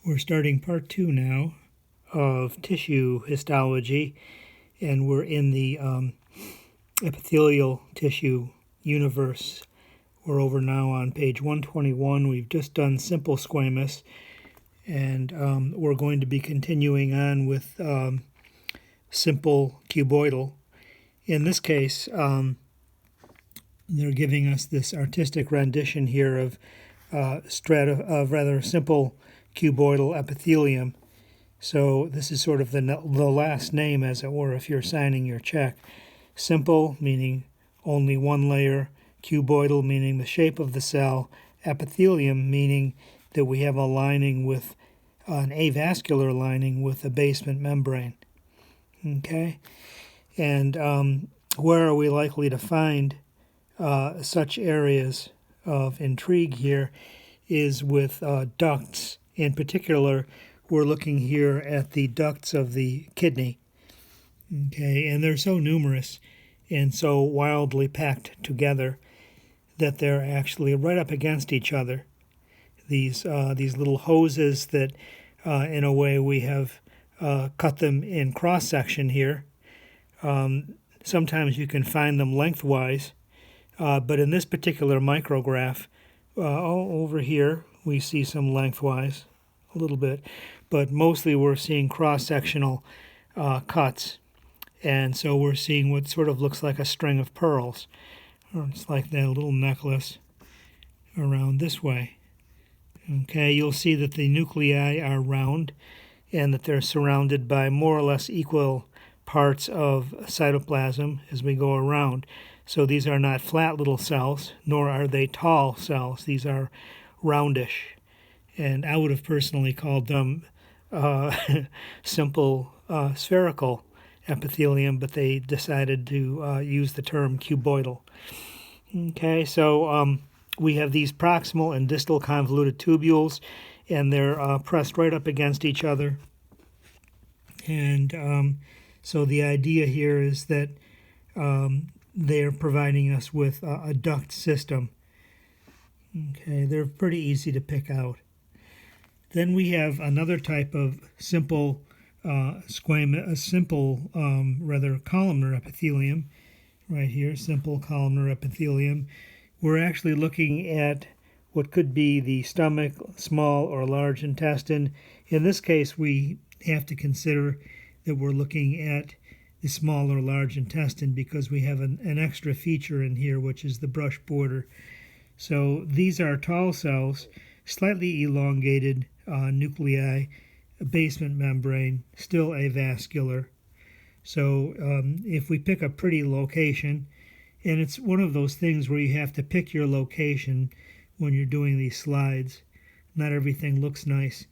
We're starting part 2 now of tissue histology, and we're in the epithelial tissue universe. We're over now on page 121. We've just done simple squamous, and we're going to be continuing on with simple cuboidal. In this case, they're giving us this artistic rendition here of rather simple cuboidal epithelium. So this is sort of the last name, as it were, if you're signing your check. Simple, meaning only one layer. Cuboidal, meaning the shape of the cell. Epithelium, meaning that we have a lining with an avascular lining with a basement membrane. Okay? And where are we likely to find such areas of intrigue here is with ducts. In particular, we're looking here at the ducts of the kidney. Okay, and they're so numerous and so wildly packed together that they're actually right up against each other. These little hoses that, in a way, we have cut them in cross-section here. Sometimes you can find them lengthwise, but in this particular micrograph, over here, we see some lengthwise, a little bit, but mostly we're seeing cross-sectional cuts. And so we're seeing what sort of looks like a string of pearls. Or it's like that little necklace around this way. Okay, you'll see that the nuclei are round and that they're surrounded by more or less equal parts of cytoplasm as we go around. So these are not flat little cells, nor are they tall cells. These are roundish. And I would have personally called them simple spherical epithelium, but they decided to use the term cuboidal. Okay, so we have these proximal and distal convoluted tubules, and they're pressed right up against each other. And so the idea here is that they're providing us with a duct system. Okay, they're pretty easy to pick out. Then we have another type of simple columnar epithelium right here, simple columnar epithelium. We're actually looking at what could be the stomach, small or large intestine. In this case, we have to consider that we're looking at the small or large intestine because we have an extra feature in here, which is the brush border. So these are tall cells, slightly elongated nuclei, a basement membrane, still avascular. So if we pick a pretty location, and it's one of those things where you have to pick your location when you're doing these slides. Not everything looks nice,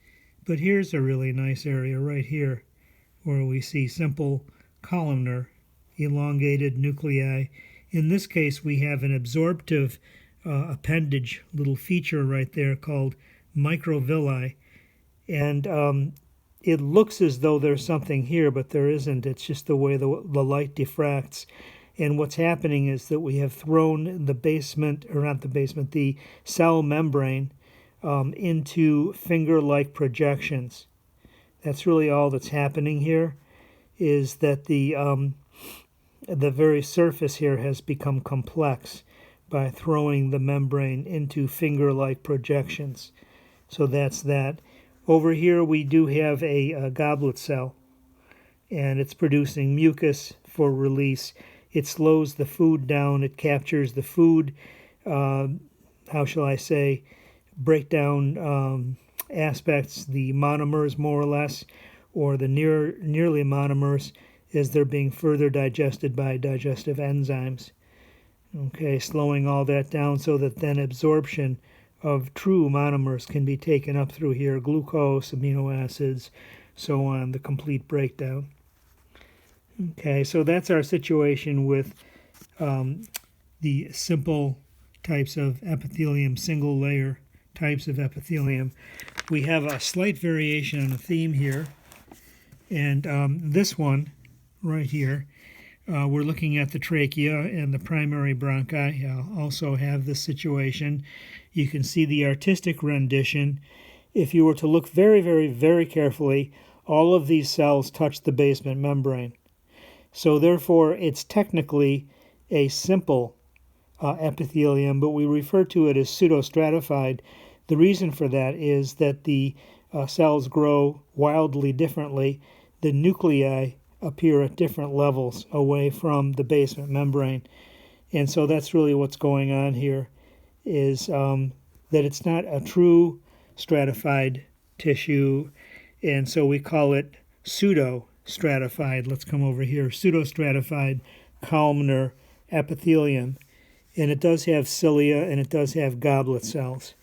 but here's a really nice area right here where we see simple columnar, elongated nuclei. In this case, we have an absorptive appendage, little feature right there called microvilli. And it looks as though there's something here, but there isn't. It's just the way the light diffracts. And what's happening is that we have thrown the cell membrane into finger-like projections. That's really all that's happening here, is that the very surface here has become complex by throwing the membrane into finger-like projections. So that's that. Over here we do have a goblet cell, and it's producing mucus for release. It slows the food down. It captures the food, break down aspects, the monomers more or less, or the nearly monomers as they're being further digested by digestive enzymes. Okay, slowing all that down so that then absorption of true monomers can be taken up through here, glucose, amino acids, so on, the complete breakdown. Okay, so that's our situation with the simple types of epithelium, single layer types of epithelium. We have a slight variation on the theme here, and this one right here, we're looking at the trachea and the primary bronchi. I'll also have this situation. You can see the artistic rendition if you were to look very, very, very carefully, all of these cells touch the basement membrane. So therefore, it's technically a simple epithelium, but we refer to it as pseudostratified. The reason for that is that the cells grow wildly differently. The nuclei appear at different levels away from the basement membrane. And so that's really what's going on here, is that it's not a true stratified tissue, and so we call it pseudostratified. Let's come over here. Pseudostratified columnar epithelium. And it does have cilia, and it does have goblet cells.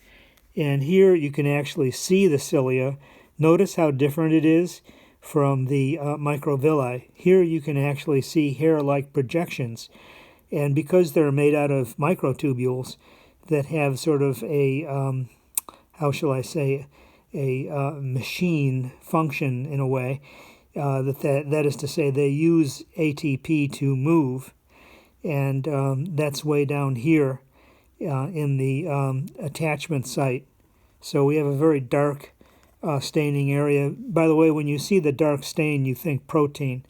And here you can actually see the cilia. Notice how different it is from the microvilli. Here you can actually see hair-like projections. And because they're made out of microtubules that have sort of a, how shall I say, a machine function in a way, that is to say they use ATP to move. And that's way down here in the attachment site. So we have a very dark staining area. By the way, when you see the dark stain, you think protein,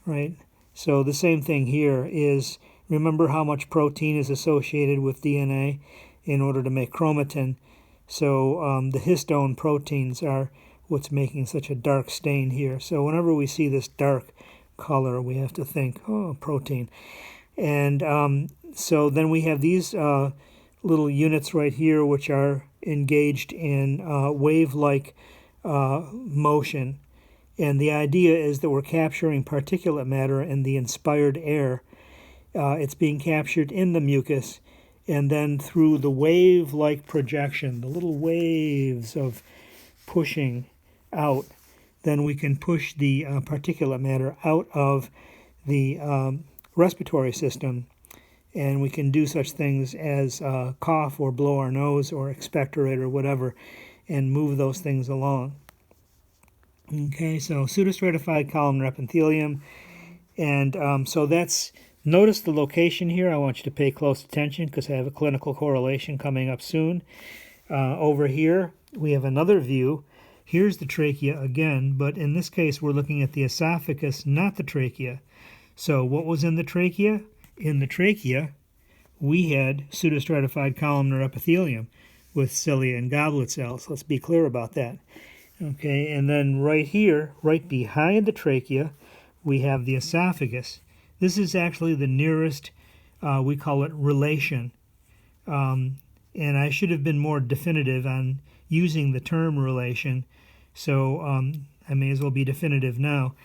right? So the same thing here is, remember how much protein is associated with DNA in order to make chromatin. So the histone proteins are what's making such a dark stain here. So whenever we see this dark color, we have to think, oh, protein. And so then we have these little units right here which are engaged in wave-like motion. And the idea is that we're capturing particulate matter in the inspired air. It's being captured in the mucus, and then through the wave-like projection, the little waves of pushing out, then we can push the particulate matter out of the respiratory system, and we can do such things as cough or blow our nose or expectorate or whatever and move those things along. Okay, so pseudostratified columnar epithelium, and so that's, notice the location here. I want you to pay close attention because I have a clinical correlation coming up soon. Over here we have another view. Here's the trachea again, but in this case we're looking at the esophagus, not the trachea. So what was in the trachea? In the trachea, we had pseudostratified columnar epithelium with cilia and goblet cells. Let's be clear about that. Okay, and then right here, right behind the trachea, we have the esophagus. This is actually the nearest, we call it relation. And I should have been more definitive on using the term relation, so I may as well be definitive now.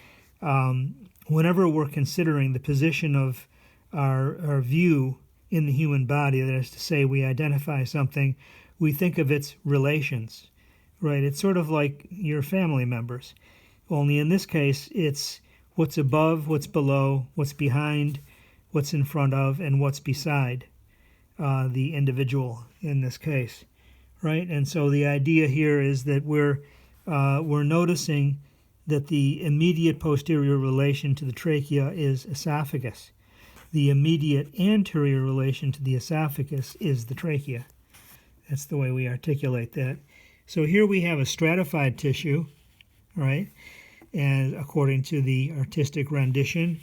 Whenever we're considering the position of our view in the human body, that is to say we identify something, we think of its relations, right? It's sort of like your family members, only in this case it's what's above, what's below, what's behind, what's in front of, and what's beside the individual in this case, right? And so the idea here is that we're noticing that the immediate posterior relation to the trachea is esophagus. The immediate anterior relation to the esophagus is the trachea. That's the way we articulate that. So here we have a stratified tissue, right? And according to the artistic rendition,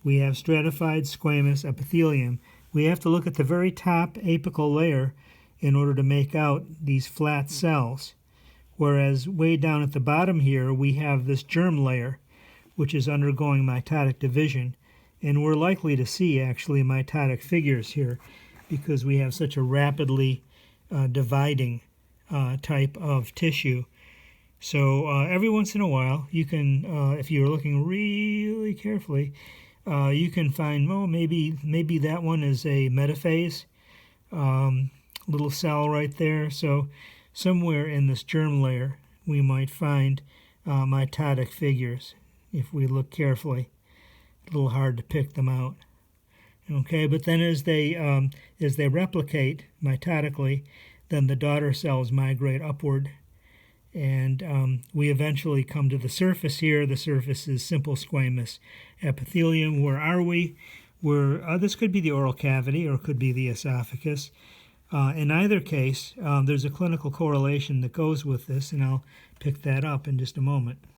we have stratified squamous epithelium. We have to look at the very top apical layer in order to make out these flat cells. Whereas way down at the bottom here, we have this germ layer, which is undergoing mitotic division. And we're likely to see, actually, mitotic figures here because we have such a rapidly dividing type of tissue. So every once in a while, you can, if you're looking really carefully, you can find, well, maybe that one is a metaphase, little cell right there. So somewhere in this germ layer, we might find mitotic figures if we look carefully. A little hard to pick them out. Okay, but then as they replicate mitotically, then the daughter cells migrate upward, and we eventually come to the surface here. The surface is simple squamous epithelium. Where are we? This could be the oral cavity or it could be the esophagus. In either case, there's a clinical correlation that goes with this, and I'll pick that up in just a moment.